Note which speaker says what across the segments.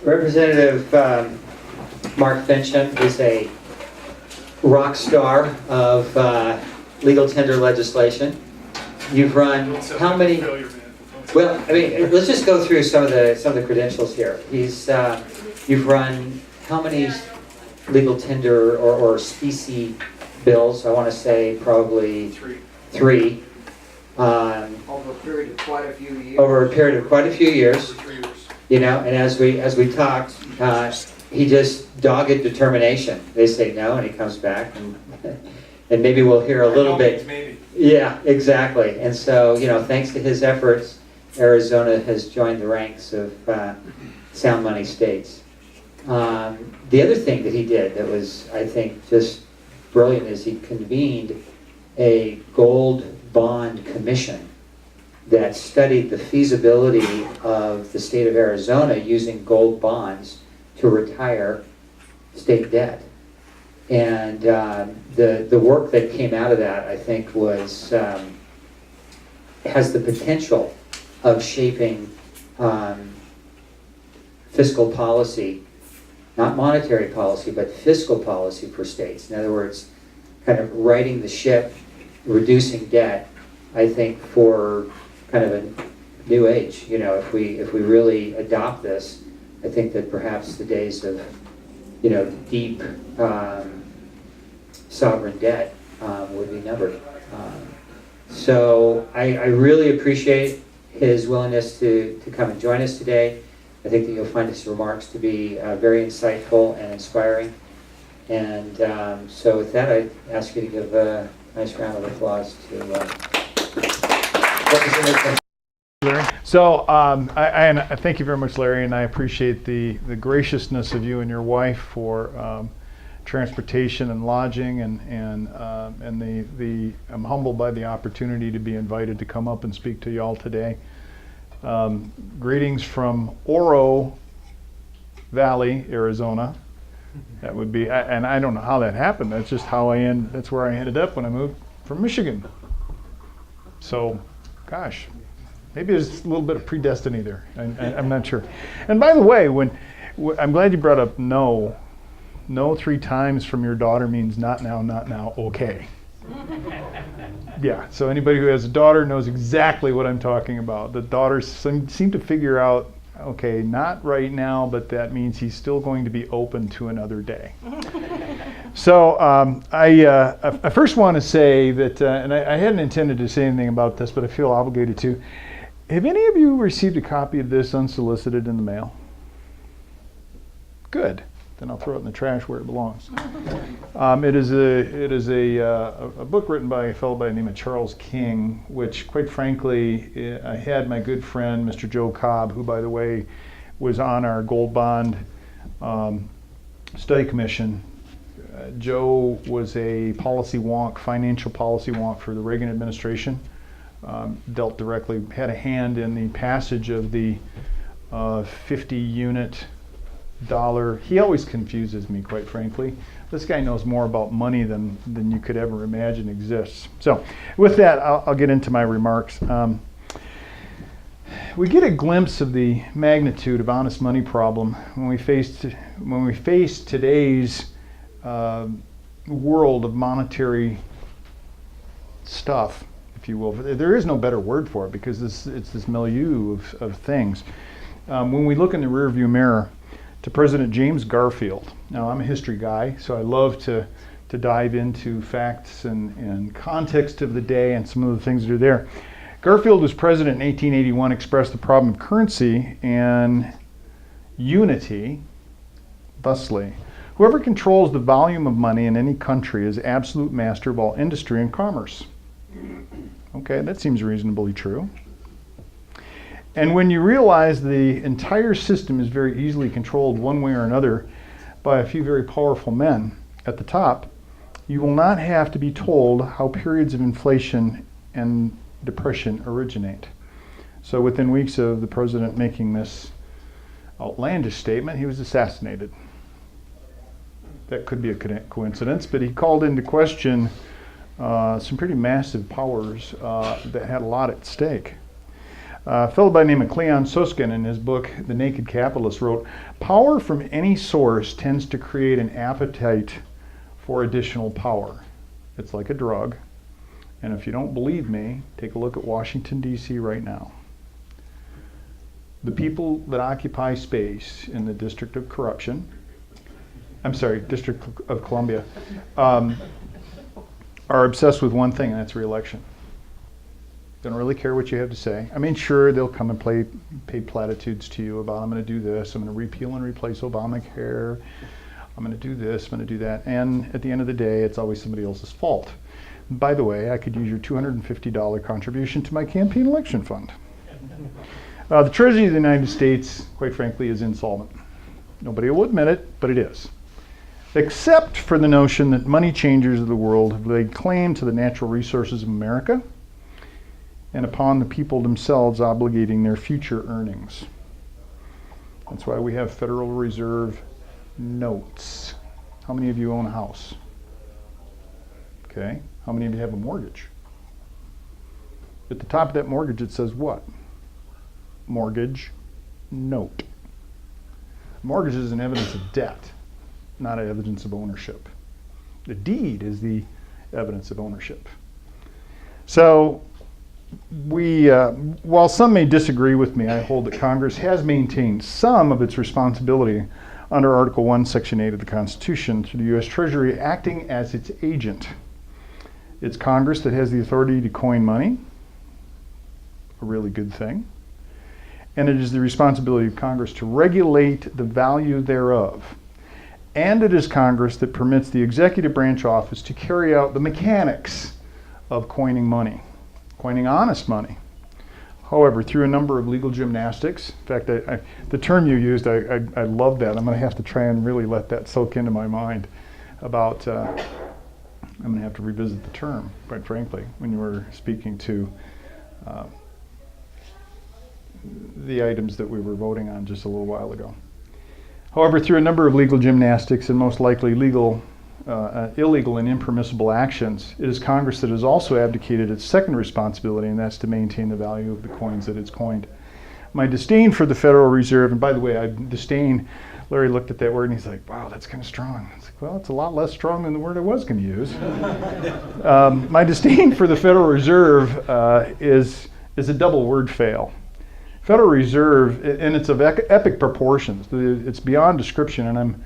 Speaker 1: Representative Mark Finchem is a rock star of legal tender legislation. You've run how many? Well, I mean, let's just go through some of the credentials here. You've run how many legal tender or specie bills? I want to say probably three.
Speaker 2: Over a period of quite a few years.
Speaker 1: Over a period of quite a few years.
Speaker 3: 3 years.
Speaker 1: You know, and as we talked, he just dogged determination. They say no, and he comes back, and maybe we'll hear a little bit.
Speaker 3: Maybe.
Speaker 1: Yeah, exactly. And so, you know, thanks to his efforts, Arizona has joined the ranks of sound money states. The other thing that he did that was, I think, just brilliant is he convened a gold bond commission that studied the feasibility of the state of Arizona using gold bonds to retire state debt. And the work that came out of that, I think, was has the potential of shaping fiscal policy, not monetary policy, but fiscal policy for states. In other words, kind of righting the ship, reducing debt, I think, for kind of a new age. You know, if we really adopt this, I think that perhaps the days of, you know, deep sovereign debt would be numbered. So I really appreciate his willingness to come and join us today. I think that you'll find his remarks to be very insightful and inspiring. And so with that, I ask you to give a nice round of applause to Representative.
Speaker 4: Larry. So I thank you very much, Larry, and I appreciate the graciousness of you and your wife for transportation and lodging, and I'm humbled by the opportunity to be invited to come up and speak to y'all today. Greetings from Oro Valley, Arizona. That would be, and I don't know how that happened. That's just how that's where I ended up when I moved from Michigan. So, gosh. Maybe there's a little bit of predestiny there. I'm not sure. And by the way, I'm glad you brought up no. No 3 times from your daughter means not now, okay. Yeah, so anybody who has a daughter knows exactly what I'm talking about. The daughters seem to figure out, okay, not right now, but that means he's still going to be open to another day. So I first want to say that, and I hadn't intended to say anything about this, but I feel obligated to. Have any of you received a copy of this unsolicited in the mail? Good. Then I'll throw it in the trash where it belongs. It is a book written by a fellow by the name of Charles King, which, quite frankly, I had my good friend, Mr. Joe Cobb, who, by the way, was on our Gold Bond Study Commission. Joe was a policy wonk, financial policy wonk for the Reagan administration. Dealt directly, had a hand in the passage of the 50-unit dollar. He always confuses me, quite frankly. This guy knows more about money than you could ever imagine exists. So with that, I'll get into my remarks. We get a glimpse of the magnitude of honest money problem when we face today's world of monetary stuff, if you will. There is no better word for it, because it's this milieu of things. When we look in the rearview mirror to President James Garfield. Now, I'm a history guy, so I love to dive into facts and context of the day and some of the things that are there. Garfield was president in 1881, expressed the problem of currency and unity thusly: whoever controls the volume of money in any country is absolute master of all industry and commerce. Okay, that seems reasonably true. And when you realize the entire system is very easily controlled one way or another by a few very powerful men at the top, you will not have to be told how periods of inflation and depression originate. So within weeks of the president making this outlandish statement, he was assassinated. That could be a coincidence, but he called into question some pretty massive powers that had a lot at stake. A fellow by the name of Cleon Susskind, in his book, The Naked Capitalist, wrote, "Power from any source tends to create an appetite for additional power. It's like a drug. And if you don't believe me, take a look at Washington, D.C. right now. The people that occupy space in the District of Columbia, are obsessed with one thing, and that's re-election. Don't really care what you have to say. I mean, sure, they'll come and pay platitudes to you about, I'm going to do this, I'm going to repeal and replace Obamacare, I'm going to do this, I'm going to do that. And at the end of the day, it's always somebody else's fault. By the way, I could use your $250 contribution to my campaign election fund. The Treasury of the United States, quite frankly, is insolvent. Nobody will admit it, but it is. Except for the notion that money changers of the world have laid claim to the natural resources of America and upon the people themselves obligating their future earnings. That's why we have Federal Reserve notes. How many of you own a house? Okay. How many of you have a mortgage? At the top of that mortgage it says what? Mortgage note. Mortgage is an evidence of debt, not an evidence of ownership. The deed is the evidence of ownership. So while some may disagree with me, I hold that Congress has maintained some of its responsibility under Article 1, Section 8 of the Constitution through the U.S. Treasury acting as its agent. It's Congress that has the authority to coin money, a really good thing. And it is the responsibility of Congress to regulate the value thereof. And it is Congress that permits the executive branch office to carry out the mechanics of coining money, coining honest money. However, through a number of legal gymnastics, in fact, the term you used, I love that. I'm going to have to try and really let that soak into my mind about, I'm going to have to revisit the term, quite frankly, when you were speaking to the items that we were voting on just a little while ago. However, through a number of legal gymnastics and most likely illegal and impermissible actions, it is Congress that has also abdicated its second responsibility, and that's to maintain the value of the coins that it's coined. My disdain for the Federal Reserve, and by the way, Larry looked at that word and he's like, wow, that's kind of strong. It's like, well, it's a lot less strong than the word I was going to use. My disdain for the Federal Reserve is a double word fail. Federal Reserve, and it's of epic proportions. It's beyond description, and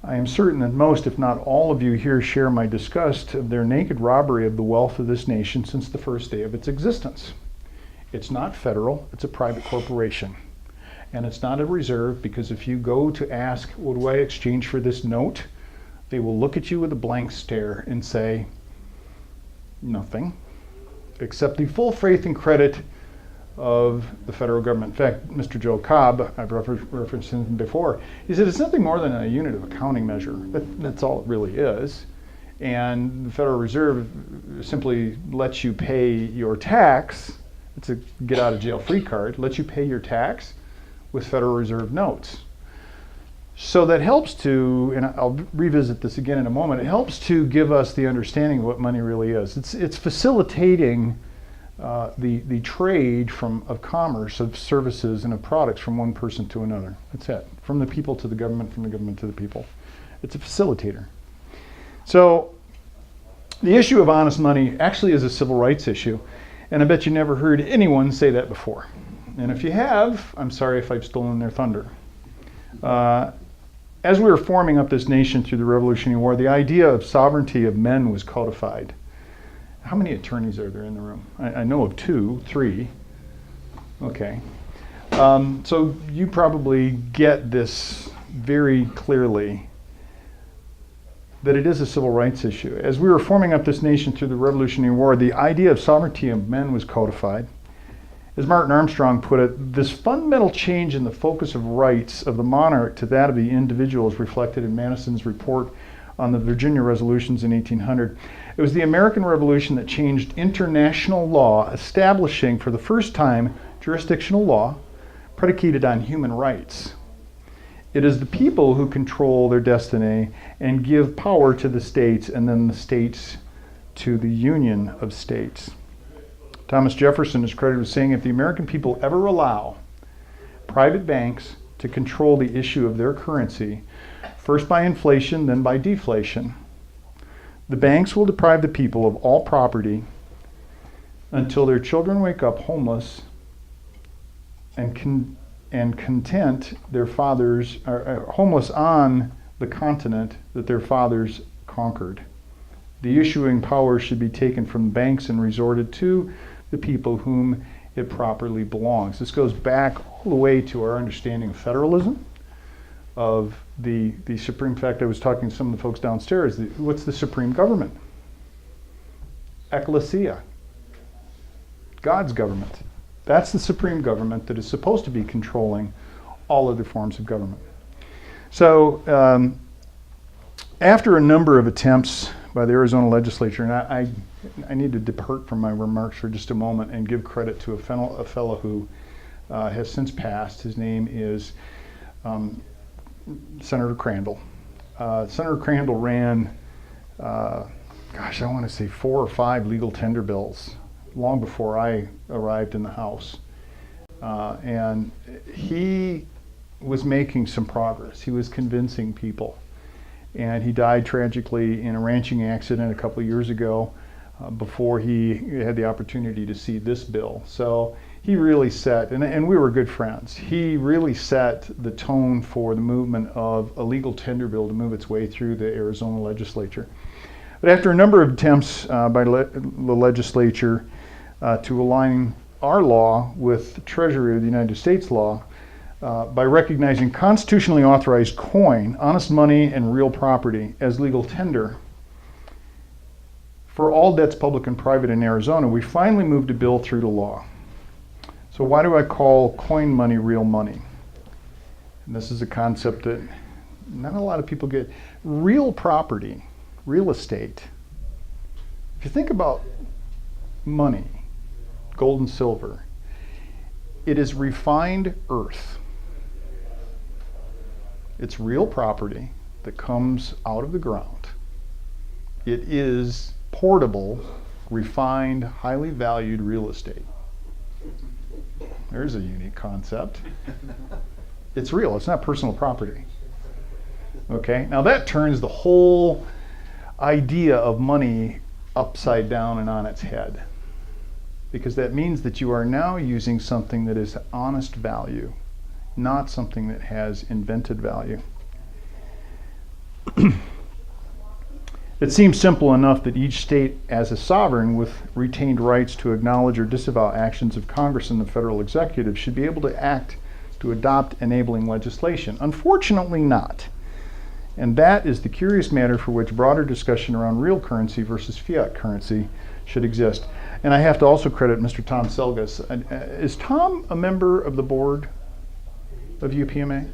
Speaker 4: I am certain that most, if not all of you here share my disgust of their naked robbery of the wealth of this nation since the first day of its existence. It's not federal, it's a private corporation. And it's not a reserve, because if you go to ask, what do I exchange for this note? They will look at you with a blank stare and say, nothing, except the full faith and credit of the federal government. In fact, Mr. Joe Cobb, I've referenced him before, he said it's nothing more than a unit of accounting measure. That's all it really is. And the Federal Reserve simply lets you pay your tax. It's a get out of jail free card, lets you pay your tax with Federal Reserve notes. So that helps to, and I'll revisit this again in a moment, it helps to give us the understanding of what money really is. It's facilitating the trade of commerce, of services, and of products from one person to another. That's it. From the people to the government, from the government to the people. It's a facilitator. So the issue of honest money actually is a civil rights issue, and I bet you never heard anyone say that before. And if you have, I'm sorry if I've stolen their thunder. As we were forming up this nation through the Revolutionary War, the idea of sovereignty of men was codified. How many attorneys are there in the room? I know of 2, 3. Okay. So you probably get this very clearly, that it is a civil rights issue. As we were forming up this nation through the Revolutionary War, the idea of sovereignty of men was codified. As Martin Armstrong put it, this fundamental change in the focus of rights of the monarch to that of the individual is reflected in Madison's report on the Virginia Resolutions in 1800. It was the American Revolution that changed international law, establishing for the first time jurisdictional law predicated on human rights. It is the people who control their destiny and give power to the states, and then the states to the union of states. Thomas Jefferson is credited with saying, if the American people ever allow private banks to control the issue of their currency, first by inflation, then by deflation, the banks will deprive the people of all property until their children wake up homeless and content their fathers are homeless on the continent that their fathers conquered. The issuing power should be taken from banks and resorted to the people whom it properly belongs. This goes back all the way to our understanding of federalism, of the supreme. In fact, I was talking to some of the folks downstairs. What's the supreme government? Ecclesia. God's government. That's the supreme government that is supposed to be controlling all other forms of government. So after a number of attempts by the Arizona legislature, and I need to depart from my remarks for just a moment and give credit to a fellow who has since passed. His name is Senator Crandall. Senator Crandall ran, I want to say 4 or 5 legal tender bills long before I arrived in the House. And he was making some progress. He was convincing people. And he died tragically in a ranching accident a couple of years ago before he had the opportunity to see this bill. So he really set, and we were good friends, he really set the tone for the movement of a legal tender bill to move its way through the Arizona legislature. But after a number of attempts by the legislature to align our law with the Treasury of the United States law, by recognizing constitutionally authorized coin, honest money, and real property as legal tender for all debts public and private in Arizona, we finally moved a bill through to law. So why do I call coin money real money? And this is a concept that not a lot of people get. Real property, real estate. If you think about money, gold and silver, it is refined earth. It's real property that comes out of the ground. It is portable, refined, highly valued real estate. There's a unique concept. It's real, it's not personal property. Okay, now that turns the whole idea of money upside down and on its head. Because that means that you are now using something that is honest value, not something that has invented value. It seems simple enough that each state, as a sovereign with retained rights to acknowledge or disavow actions of Congress and the federal executive, should be able to act to adopt enabling legislation. Unfortunately not. And that is the curious matter for which broader discussion around real currency versus fiat currency should exist. And I have to also credit Mr. Tom Selgas. Is Tom a member of the board of UPMA?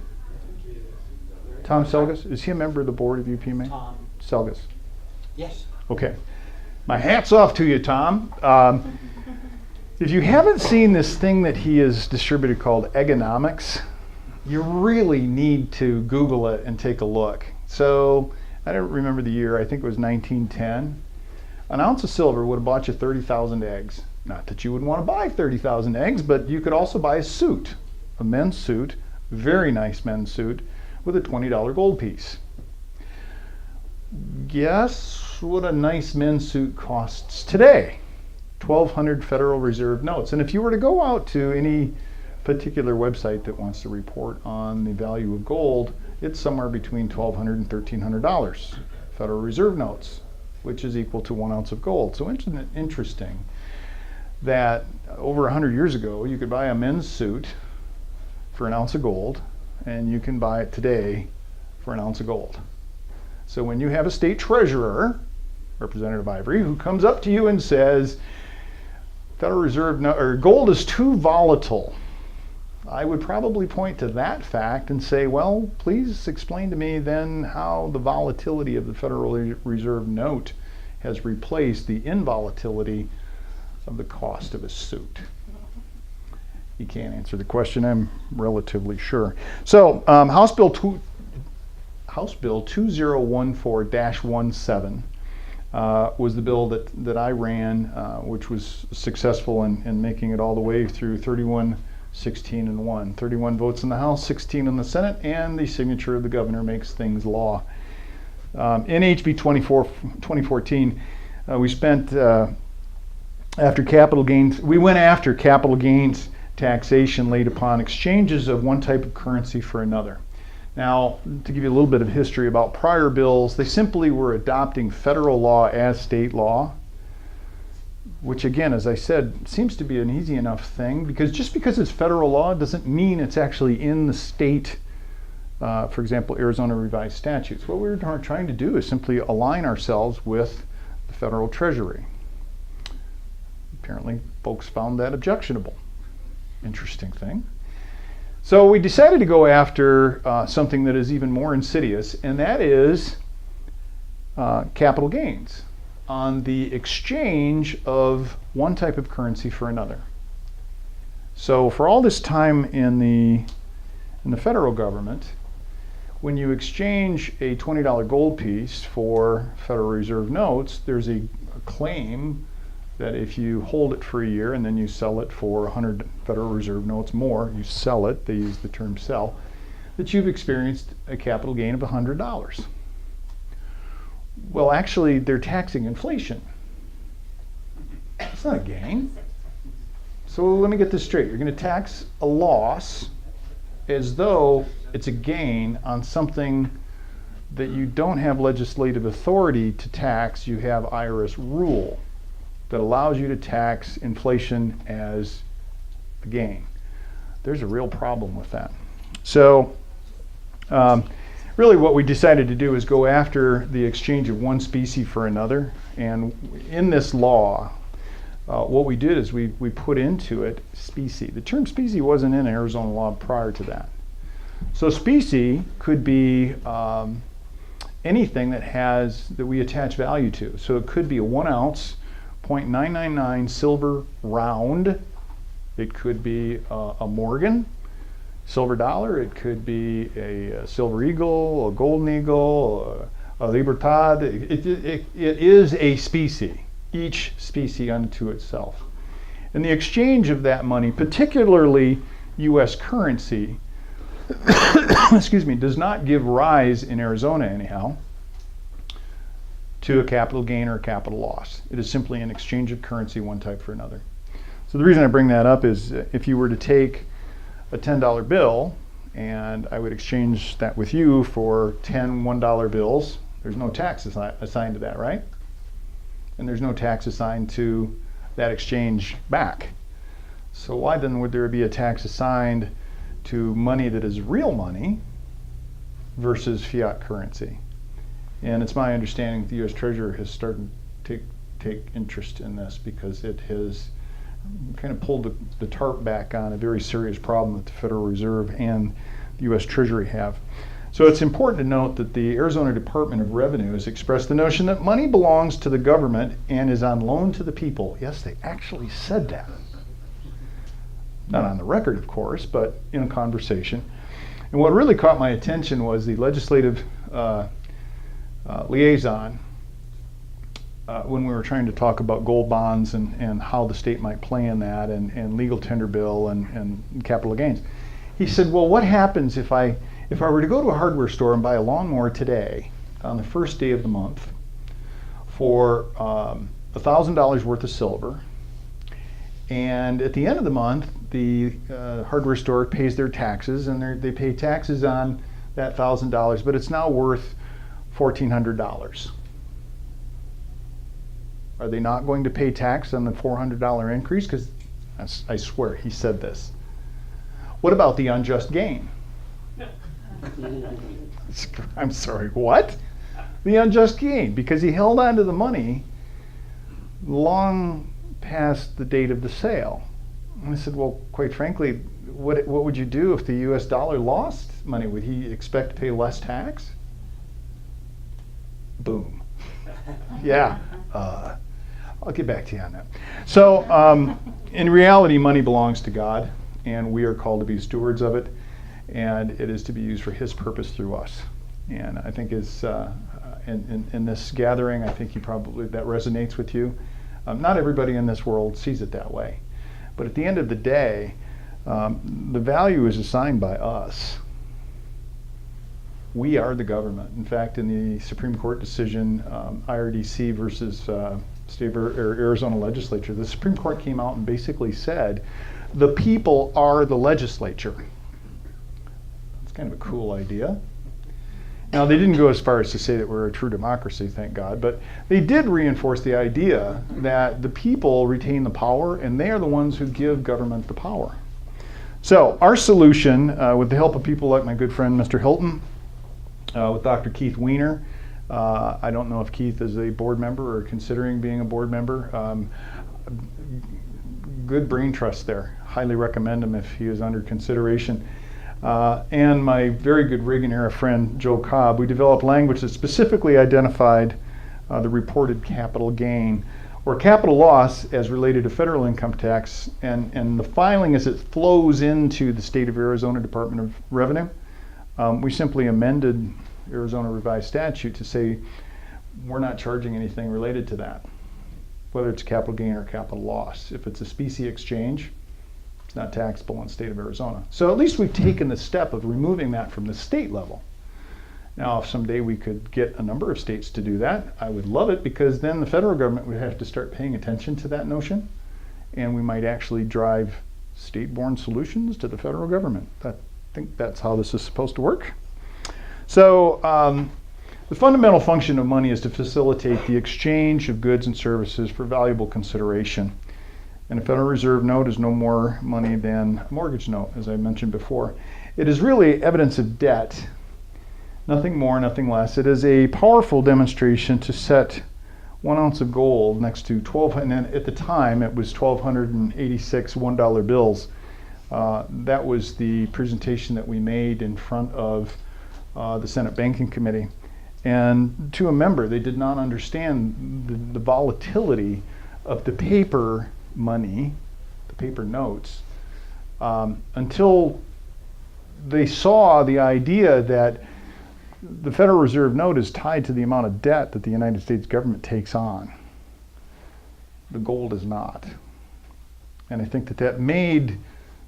Speaker 4: Tom Selgas? Is he a member of the board of UPMA?
Speaker 3: Tom.
Speaker 4: Selgas.
Speaker 3: Yes.
Speaker 4: Okay. My hat's off to you, Tom. If you haven't seen this thing that he has distributed called Egonomics, you really need to Google it and take a look. So, I don't remember the year, I think it was 1910. An ounce of silver would have bought you 30,000 eggs. Not that you would want to buy 30,000 eggs, but you could also buy a suit, a men's suit, very nice men's suit, with a $20 gold piece. Guess what a nice men's suit costs today? 1,200 Federal Reserve notes. And if you were to go out to any particular website that wants to report on the value of gold, it's somewhere between $1,200 and $1,300 Federal Reserve notes, which is equal to 1 ounce of gold. So isn't it interesting that over 100 years ago, you could buy a men's suit for 1 ounce of gold, and you can buy it today for 1 ounce of gold. So when you have a state treasurer, Representative Ivory, who comes up to you and says, Federal Reserve or gold is too volatile, I would probably point to that fact and say, well, please explain to me then how the volatility of the Federal Reserve note has replaced the involatility of the cost of a suit. You can't answer the question, I'm relatively sure. So House Bill 2014-17 was the bill that I ran, which was successful in making it all the way through 31, 16, and 1. 31 votes in the House, 16 in the Senate, and the signature of the governor makes things law. In HB 2014, we spent, after capital gains, we went after capital gains taxation laid upon exchanges of one type of currency for another. Now, to give you a little bit of history about prior bills, they simply were adopting federal law as state law, which again, as I said, seems to be an easy enough thing, because just because it's federal law doesn't mean it's actually in the state, for example, Arizona revised statutes. What we're trying to do is simply align ourselves with the federal treasury. Apparently, folks found that objectionable. Interesting thing. So we decided to go after something that is even more insidious, and that is capital gains on the exchange of one type of currency for another. So for all this time in the federal government, when you exchange a $20 gold piece for Federal Reserve notes, there's a claim that if you hold it for a year and then you sell it for 100 Federal Reserve notes more, you sell it, they use the term sell, that you've experienced a capital gain of $100. Well, actually, they're taxing inflation. It's not a gain. So let me get this straight. You're going to tax a loss as though it's a gain on something that you don't have legislative authority to tax. You have IRS rule that allows you to tax inflation as a gain. There's a real problem with that. So really what we decided to do is go after the exchange of one specie for another. And in this law, what we did is we put into it specie. The term specie wasn't in Arizona law prior to that. So specie could be anything that we attach value to. So it could be a 1 ounce, 0.999 silver round. It could be a Morgan silver dollar. It could be a silver eagle, a golden eagle, a libertad. It is a specie, each specie unto itself. And the exchange of that money, particularly U.S. currency, excuse me, does not give rise, in Arizona anyhow, to a capital gain or a capital loss. It is simply an exchange of currency, one type for another. So the reason I bring that up is if you were to take a $10 bill and I would exchange that with you for 10 $1 bills, there's no tax assigned to that, right? And there's no tax assigned to that exchange back. So why then would there be a tax assigned to money that is real money versus fiat currency? And it's my understanding that the U.S. Treasurer has started to take interest in this because it has kind of pulled the tarp back on a very serious problem that the Federal Reserve and the U.S. Treasury have. So it's important to note that the Arizona Department of Revenue has expressed the notion that money belongs to the government and is on loan to the people. Yes, they actually said that. Not on the record, of course, but in a conversation. And what really caught my attention was the legislative liaison when we were trying to talk about gold bonds and how the state might play in that and legal tender bill and capital gains. He said, well, what happens if I were to go to a hardware store and buy a lawnmower today on the first day of the month for $1,000 worth of silver, and at the end of the month the hardware store pays their taxes and they pay taxes on that $1,000, but it's now worth $1,400. Are they not going to pay tax on the $400 increase? Because I swear he said this. What about the unjust gain? I'm sorry, what? The unjust gain, because he held on to the money long past the date of the sale. And I said, well, quite frankly, what would you do if the US dollar lost money? Would he expect to pay less tax? Boom. Yeah. I'll get back to you on that. So in reality, money belongs to God, and we are called to be stewards of it, and it is to be used for His purpose through us. And I think as in this gathering. I think that resonates with you. Not everybody in this world sees it that way. But at the end of the day, the value is assigned by us. We are the government. In fact, in the Supreme Court decision, IRDC versus Arizona legislature, the Supreme Court came out and basically said, the people are the legislature. It's kind of a cool idea. Now, they didn't go as far as to say that we're a true democracy, thank God, but they did reinforce the idea that the people retain the power and they are the ones who give government the power. So our solution, with the help of people like my good friend Mr. Hilton, with Dr. Keith Weiner, I don't know if Keith is a board member or considering being a board member. Good brain trust there. Highly recommend him if he is under consideration. And my very good Reagan era friend Joe Cobb, we developed language that specifically identified the reported capital gain or capital loss as related to federal income tax, and the filing as it flows into the state of Arizona Department of Revenue. We simply amended Arizona revised statute to say we're not charging anything related to that, whether it's capital gain or capital loss. If it's a specie exchange, it's not taxable in the state of Arizona. So at least we've taken the step of removing that from the state level. Now, if someday we could get a number of states to do that, I would love it, because then the federal government would have to start paying attention to that notion, and we might actually drive state-borne solutions to the federal government. I think that's how this is supposed to work. So the fundamental function of money is to facilitate the exchange of goods and services for valuable consideration. And a Federal Reserve note is no more money than a mortgage note, as I mentioned before. It is really evidence of debt, nothing more, nothing less. It is a powerful demonstration to set 1 ounce of gold next to 12, and then at the time it was 1,286 $1 bills. That was the presentation that we made in front of the Senate Banking Committee. And to a member, they did not understand the volatility of the paper money, the paper notes, until they saw the idea that the Federal Reserve note is tied to the amount of debt that the United States government takes on. The gold is not. And I think that made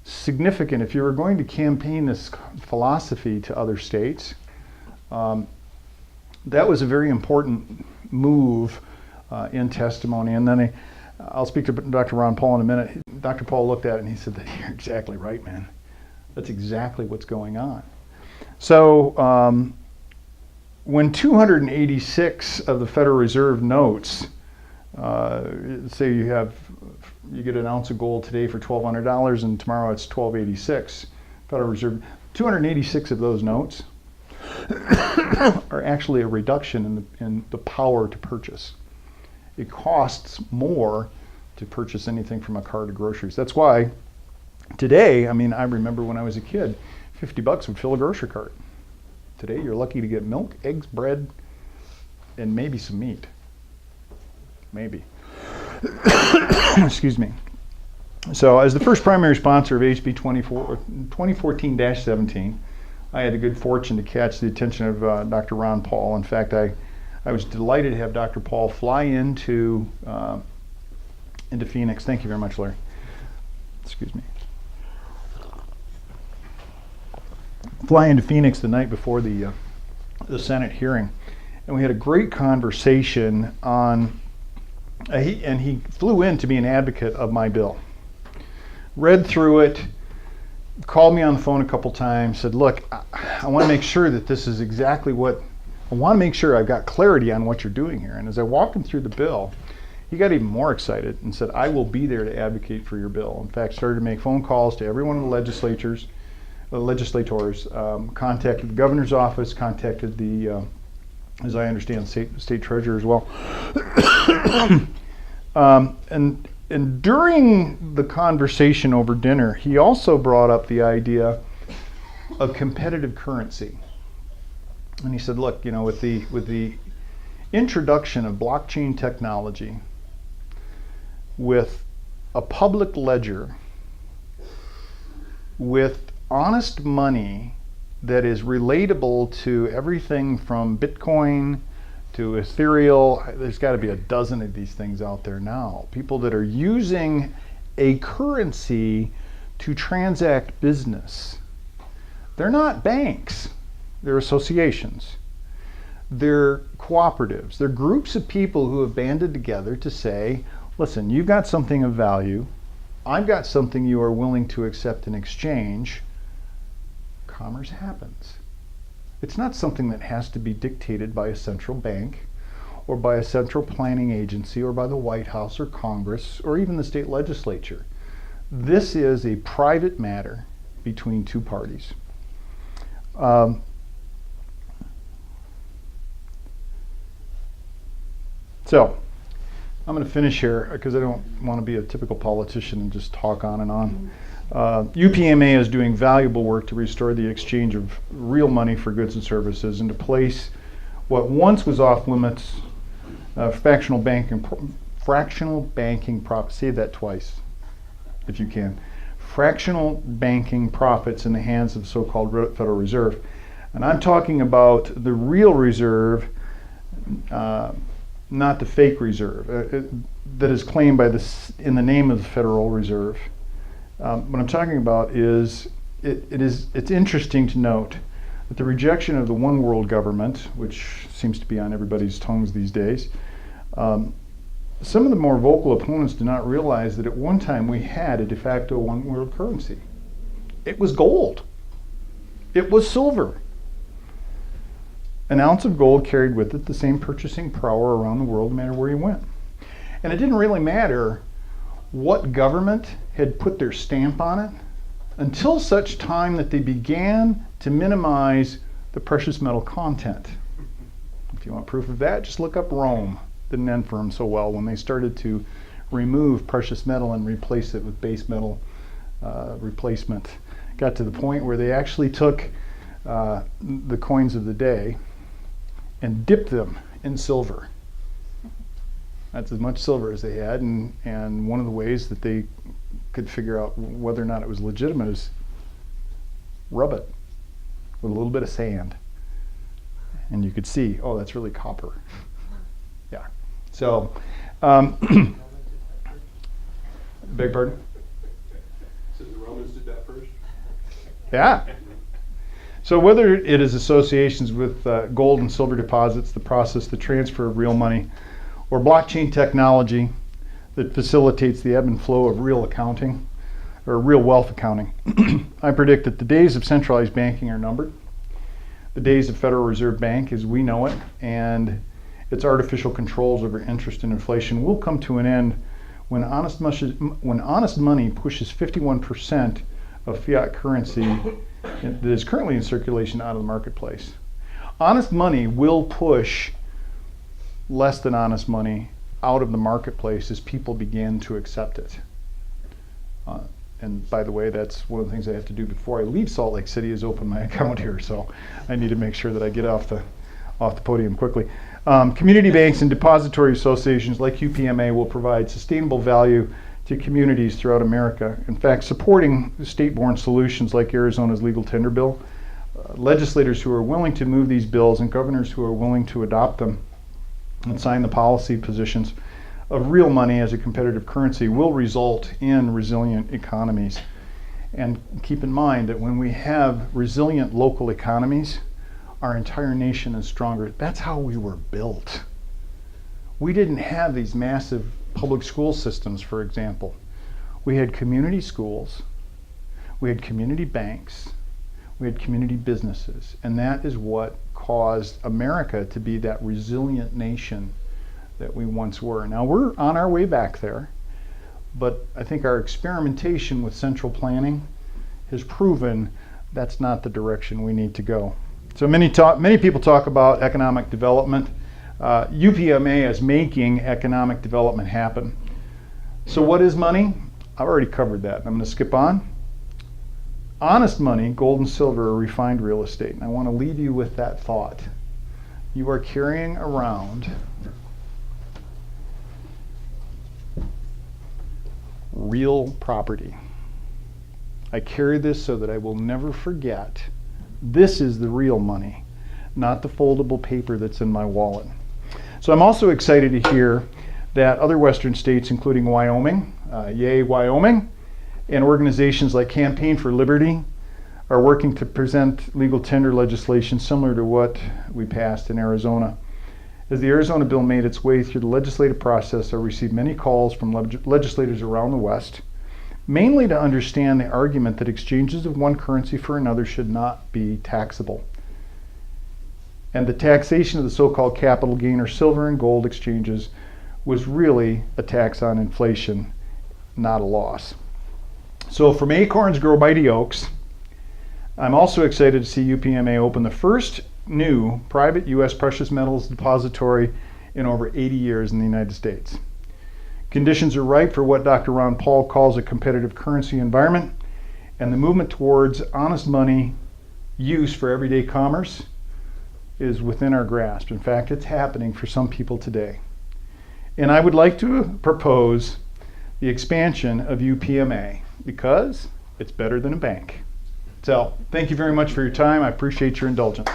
Speaker 4: significant, if you were going to campaign this philosophy to other states, that was a very important move in testimony. And then I'll speak to Dr. Ron Paul in a minute. Dr. Paul looked at it and he said, "You're exactly right, man. That's exactly what's going on." So when 286 of the Federal Reserve notes, say you get an ounce of gold today for $1,200 and tomorrow it's $1,286, Federal Reserve, 286 of those notes are actually a reduction in the power to purchase. It costs more to purchase anything from a cart of groceries. That's why today, I remember when I was a kid, $50 would fill a grocery cart. Today, you're lucky to get milk, eggs, bread, and maybe some meat. Maybe. Excuse me. So, as the first primary sponsor of HB 2014-17, I had the good fortune to catch the attention of Dr. Ron Paul. In fact, I was delighted to have Dr. Paul fly into Phoenix. Thank you very much, Larry. Excuse me. Fly into Phoenix the night before the Senate hearing, and we had a great conversation on. He flew in to be an advocate of my bill. Read through it, called me on the phone a couple times, said, "Look, I want to make sure that this is exactly what I want to make sure I've got clarity on what you're doing here." And as I walked him through the bill, he got even more excited and said, "I will be there to advocate for your bill." In fact, started to make phone calls to every one of the legislators, contacted the governor's office, contacted the, as I understand, state treasurer as well. And during the conversation over dinner, he also brought up the idea of competitive currency. And he said, "Look, with the introduction of blockchain technology, with a public ledger, with honest money that is relatable to everything from Bitcoin to ethereal. There's got to be a dozen of these things out there now. People that are using a currency to transact business. They're not banks. They're associations. They're cooperatives. They're groups of people who have banded together to say, listen, you've got something of value. I've got something you are willing to accept in exchange. Commerce happens. It's not something that has to be dictated by a central bank or by a central planning agency or by the White House or Congress or even the state legislature. This is a private matter between two parties. So, I'm going to finish here because I don't want to be a typical politician and just talk on and on. UPMA is doing valuable work to restore the exchange of real money for goods and services and to place what once was off limits, fractional banking profits. Say that twice, if you can. Fractional banking profits in the hands of the so-called Federal Reserve. And I'm talking about the real reserve, not the fake reserve that is claimed by in the name of the Federal Reserve. What I'm talking about is it's interesting to note that the rejection of the one world government, which seems to be on everybody's tongues these days, some of the more vocal opponents do not realize that at one time we had a de facto one world currency. It was gold. It was silver. An ounce of gold carried with it the same purchasing power around the world, no matter where you went. And it didn't really matter what government had put their stamp on it until such time that they began to minimize the precious metal content. If you want proof of that, just look up Rome. Didn't end for them so well when they started to remove precious metal and replace it with base metal replacement. Got to the point where they actually took the coins of the day and dipped them in silver. That's as much silver as they had, and one of the ways that they could figure out whether or not it was legitimate is rub it with a little bit of sand. And you could see, oh, that's really copper. Yeah. So, beg pardon?
Speaker 3: So the Romans did that first?
Speaker 4: Yeah. So whether it is associations with gold and silver deposits, the process, the transfer of real money, or blockchain technology that facilitates the ebb and flow of real accounting, or real wealth accounting, I predict that the days of centralized banking are numbered. The days of Federal Reserve Bank as we know it and its artificial controls over interest and inflation will come to an end when honest money pushes 51% of fiat currency that is currently in circulation out of the marketplace. Honest money will push less than honest money out of the marketplace as people begin to accept it. And by the way, that's one of the things I have to do before I leave Salt Lake City is open my account here, so I need to make sure that I get off the podium quickly. Community banks and depository associations like UPMA will provide sustainable value to communities throughout America. In fact, supporting state-born solutions like Arizona's legal tender bill, legislators who are willing to move these bills and governors who are willing to adopt them and sign the policy positions of real money as a competitive currency will result in resilient economies. And keep in mind that when we have resilient local economies, our entire nation is stronger. That's how we were built. We didn't have these massive public school systems, for example. We had community schools, we had community banks, we had community businesses, and that is what caused America to be that resilient nation that we once were. Now we're on our way back there, but I think our experimentation with central planning has proven that's not the direction we need to go. So many people talk about economic development. UPMA is making economic development happen. So what is money? I've already covered that. I'm going to skip on. Honest money, gold and silver, are refined real estate. And I want to leave you with that thought. You are carrying around real property. I carry this so that I will never forget this is the real money, not the foldable paper that's in my wallet. So I'm also excited to hear that other western states, including Wyoming, yay Wyoming, and organizations like Campaign for Liberty are working to present legal tender legislation similar to what we passed in Arizona. As the Arizona bill made its way through the legislative process, I received many calls from legislators around the West, mainly to understand the argument that exchanges of one currency for another should not be taxable. And the taxation of the so-called capital gain or silver and gold exchanges was really a tax on inflation, not a loss. So from acorns grow mighty oaks. I'm also excited to see UPMA open the first new private U.S. precious metals depository in over 80 years in the United States. Conditions are ripe for what Dr. Ron Paul calls a competitive currency environment, and the movement towards honest money use for everyday commerce is within our grasp. In fact, it's happening for some people today. And I would like to propose the expansion of UPMA because it's better than a bank. So, thank you very much for your time. I appreciate your indulgence.